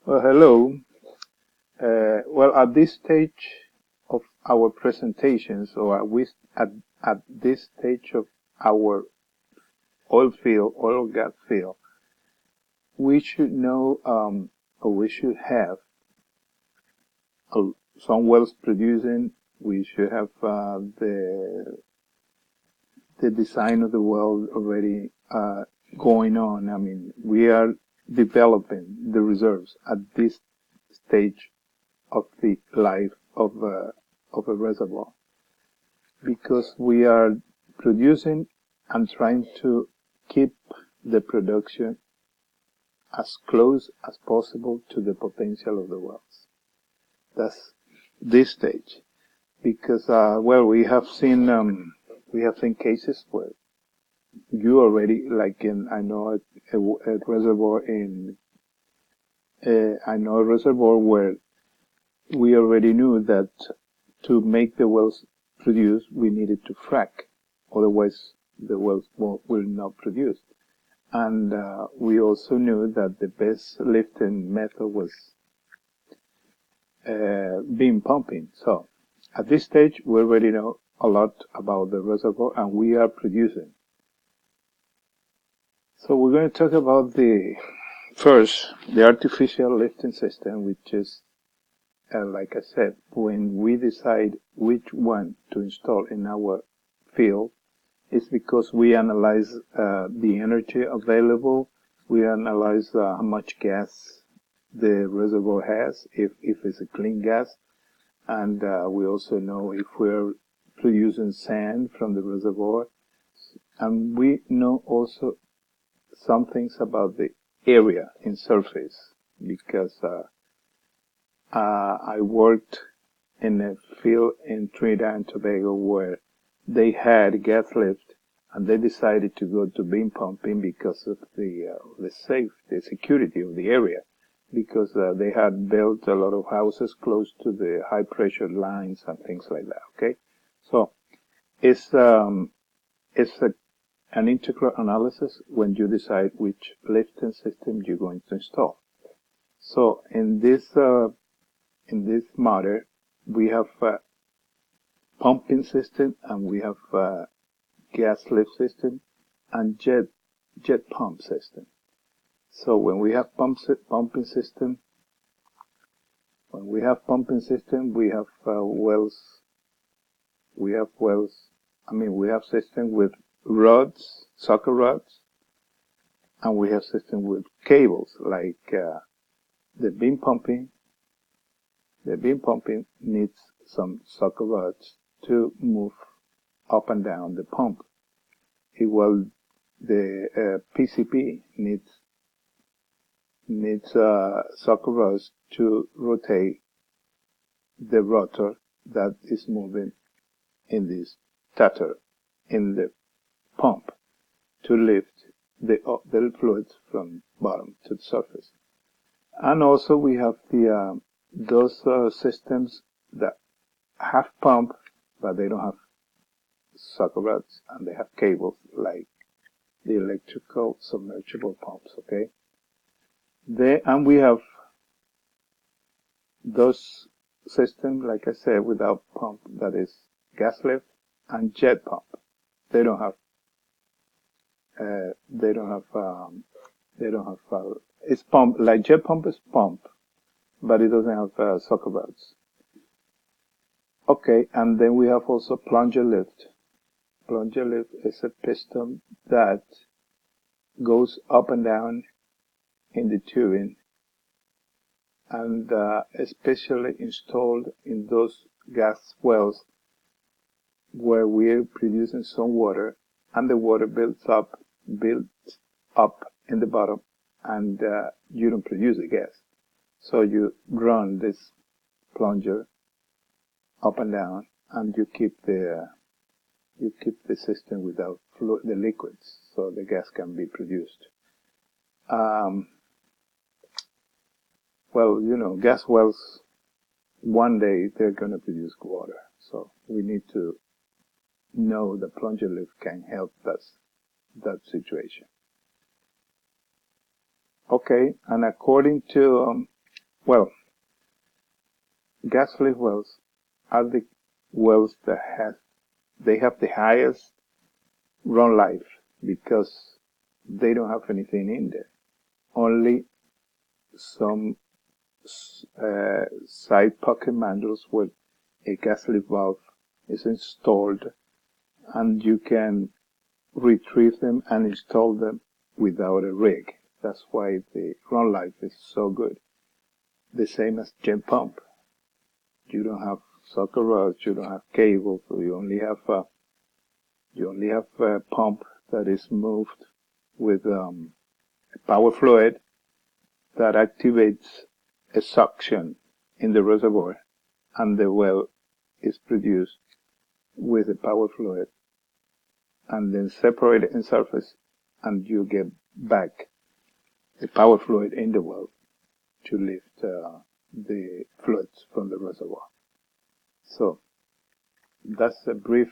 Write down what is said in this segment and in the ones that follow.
Well, hello. At this stage of our presentations, or at this stage of our oil and gas field, we should know, or we should have uh, some wells producing. We should have the design of the well already going on. I mean, we are developing the reserves at this stage of the life of a reservoir because we are producing and trying to keep the production as close as possible to the potential of the wells. That's this stage because we have seen cases where you already like in a reservoir in I know a reservoir where we already knew that to make the wells produce, we needed to frack. Otherwise, the wells will not produce. And we also knew that the best lifting method was beam pumping. So at this stage, we already know a lot about the reservoir and we are producing. So we're going to talk about the artificial lifting system, which is like I said, when we decide which one to install in our field, it's because we analyze the energy available, we analyze how much gas the reservoir has, if it's a clean gas, and we also know if we're producing sand from the reservoir, and we know also some things about the area in surface because I worked in a field in Trinidad and Tobago where they had gas lift and they decided to go to beam pumping because of the security of the area, because they had built a lot of houses close to the high pressure lines and things like that. Okay, so it's an integral analysis when you decide which lifting system you're going to install. So in this matter, we have a pumping system and we have a gas lift system and jet pump system. So when we have pumping system, we have wells. We have wells. We have system with rods, soccer rods, and we have system with cables like the beam pumping. The beam pumping needs some soccer rods to move up and down the pump. While the PCP needs soccer rods to rotate the rotor that is moving in this stator in the pump to lift the fluids from bottom to the surface. And also we have those systems that have pump, but they don't have soccer rods, and they have cables like the electrical submersible pumps. Okay, and we have those systems, like I said, without pump, that is gas lift and jet pump. They don't have. It's pump like jet pump is pump, but it doesn't have soccer rods. Okay, and then we have also plunger lift. Plunger lift is a piston that goes up and down in the tubing and especially installed in those gas wells where we're producing some water and the water builds up in the bottom and you don't produce the gas. So you run this plunger up and down and you keep the system without the liquids so the gas can be produced. Gas wells, one day they're going to produce water. So we need to know the plunger lift can help that situation. Okay, and according to Well, gas lift wells are the wells that have the highest run life because they don't have anything in there. Only some side pocket mandrels where a gas lift valve is installed, and you can retrieve them and install them without a rig. That's why the run life is so good. The same as jet pump. You don't have sucker rods, you don't have cables, so you only have a pump that is moved with a power fluid that activates a suction in the reservoir, and the well is produced with the power fluid and then separated in surface, and you get back the power fluid in the well to lift the fluids from the reservoir. So that's a brief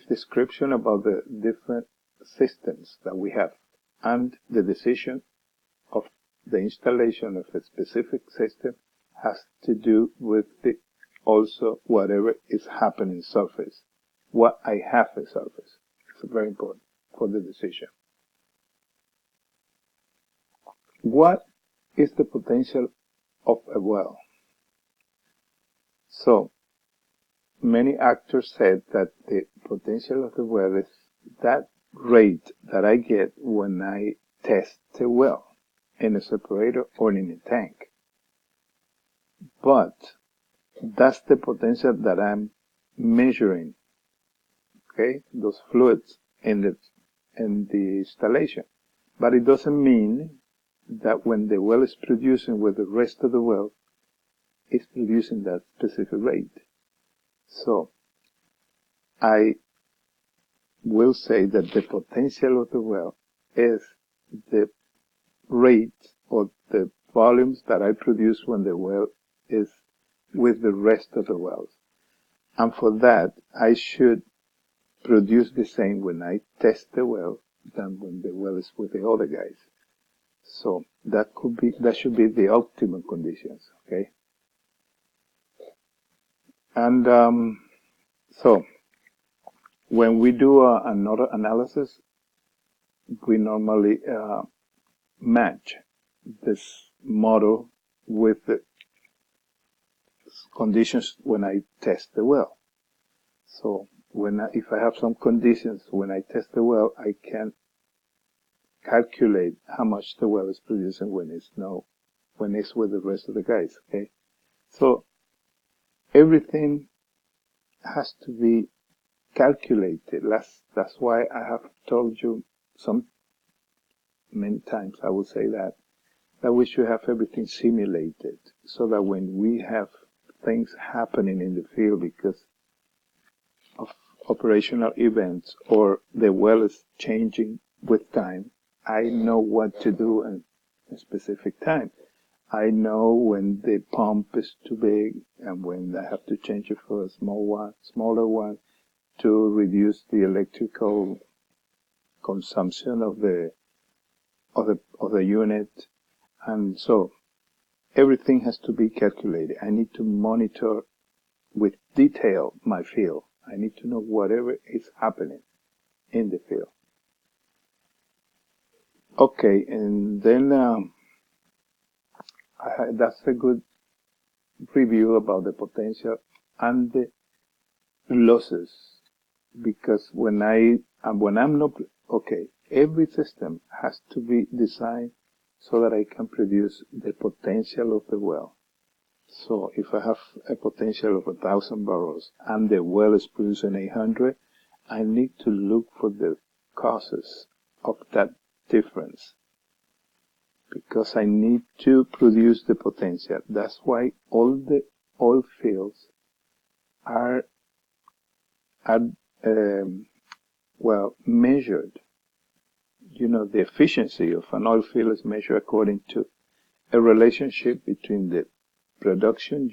description about the different systems that we have, and the decision of the installation of a specific system has to do with also whatever is happening surface, what I have in surface. It's very important for the decision. What is the potential of a well? So, many actors said that the potential of the well is that rate that I get when I test a well in a separator or in a tank. But that's the potential that I'm measuring, okay, those fluids in the installation. But it doesn't mean that when the well is producing with the rest of the well, it's producing that specific rate. So I will say that the potential of the well is the rate or the volumes that I produce when the well is with the rest of the wells. And for that, I should produce the same when I test the well than when the well is with the other guys. So that should be the optimum conditions, okay? And so when we do another analysis, we normally match this model with the conditions when I test the well. So if I have some conditions when I test the well, I can calculate how much the well is producing when it's with the rest of the guys, okay? So everything has to be calculated. That's why I have told you many times, I will say that we should have everything simulated, so that when we have things happening in the field because of operational events or the well is changing with time, I know what to do in a specific time. I know when the pump is too big and when I have to change it for a smaller one to reduce the electrical consumption of the unit. And so everything has to be calculated. I need to monitor with detail my field. I need to know whatever is happening in the field. Okay, and then that's a good review about the potential and the losses, because when I'm not okay, every system has to be designed so that I can produce the potential of the well. So if I have a potential of 1,000 barrels and the well is producing 800, I need to look for the causes of that difference, because I need to produce the potential. That's why all the oil fields are measured. The efficiency of an oil field is measured according to a relationship between the production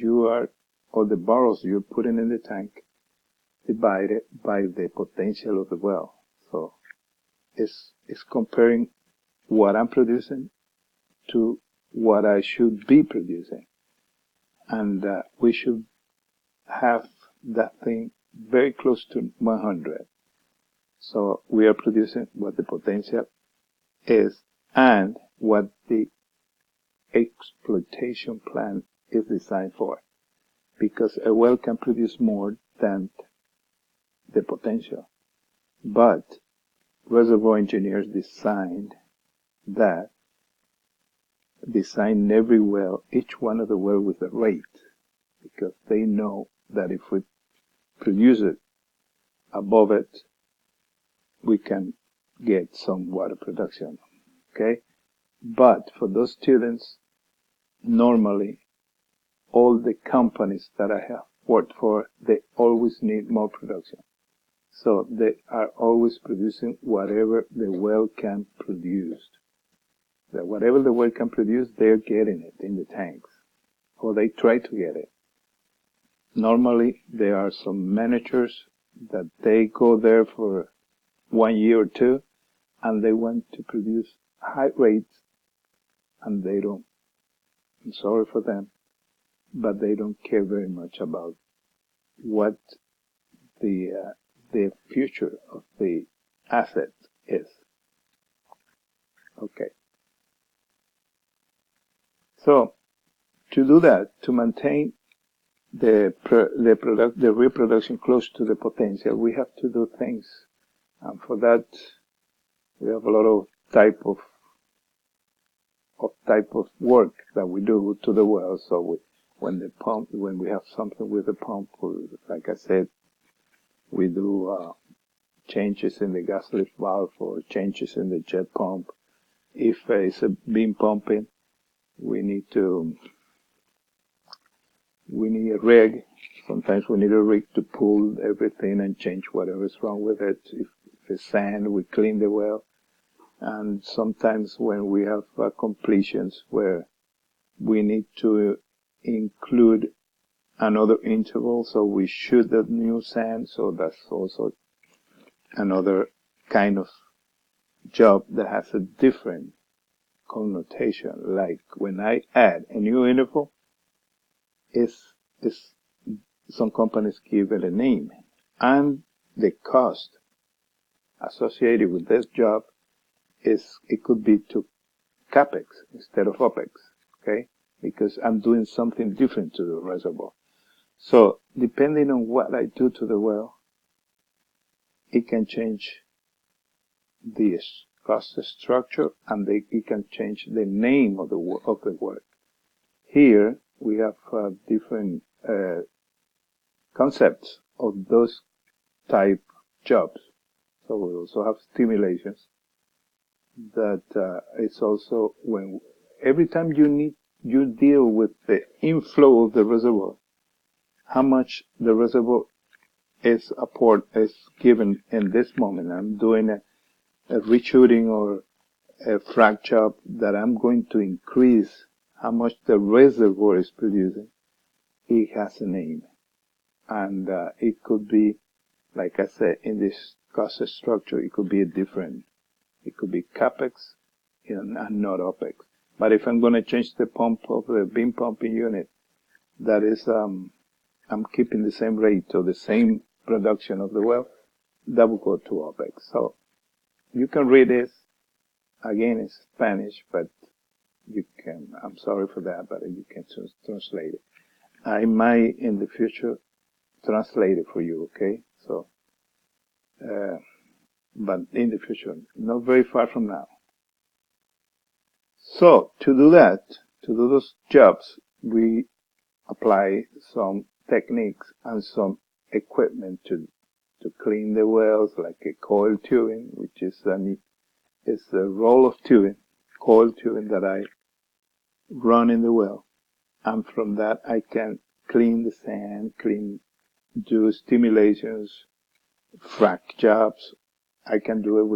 or the barrels you're putting in the tank divided by the potential of the well. So it's comparing what I'm producing to what I should be producing. And we should have that thing very close to 100. So we are producing what the potential is and what the exploitation plan is designed for. Because a well can produce more than the potential. But reservoir engineers designed every well, each one of the well with a rate, because they know that if we produce it above it, we can get some water production. Okay? But for those students, normally all the companies that I have worked for, they always need more production. So they are always producing whatever the well can produce. That whatever the well can produce, they're getting it in the tanks, or they try to get it. Normally, there are some managers that they go there for 1 year or two, and they want to produce high rates, and they don't. I'm sorry for them, but they don't care very much about what the future of the asset is. Okay. So, to do that, to maintain the reproduction close to the potential, we have to do things. And for that, we have a lot of type of work that we do to the well. So when we have something with the pump, like I said, we do changes in the gas lift valve or changes in the jet pump. If it's a beam pumping, we need a rig. Sometimes we need a rig to pull everything and change whatever is wrong with it. If it's sand, we clean the well. And sometimes when we have completions where we need to include another interval, so we shoot the new sand, so that's also another kind of job that has a different connotation. Like when I add a new interval, some companies give it a name, and the cost associated with this job it could be to capex instead of opex, okay? Because I'm doing something different to the reservoir. So depending on what I do to the well, it can change the cost structure, and it can change the name of the work. Here we have different concepts of those type jobs. So we also have stimulations. That it's also every time you deal with the inflow of the reservoir, how much the reservoir is given in this moment. I'm doing a reshooting or a frac job that I'm going to increase how much the reservoir is producing. It has a name, and it could be, like I said, in this cost structure, it could be different. It could be capex and not opex. But if I'm going to change the pump of the beam pumping unit, that is, I'm keeping the same rate or the same production of the well, that will go to opex. So you can read this again in Spanish, but I'm sorry for that, but you can translate it. I might in the future translate it for you, okay? So, but in the future, not very far from now. So, to do those jobs, we apply some techniques and some equipment to clean the wells, like a coil tubing, which is a roll of tubing, coil tubing that I run in the well. And from that, I can clean the sand, do stimulations, frac jobs. I can do it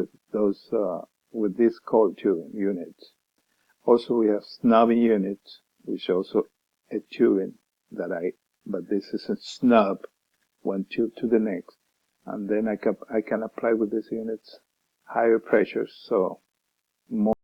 with these coil tubing units. Also, we have snubbing units, which also a tubing but this is a snub, one tube to the next. And then I can apply with these units higher pressures, so more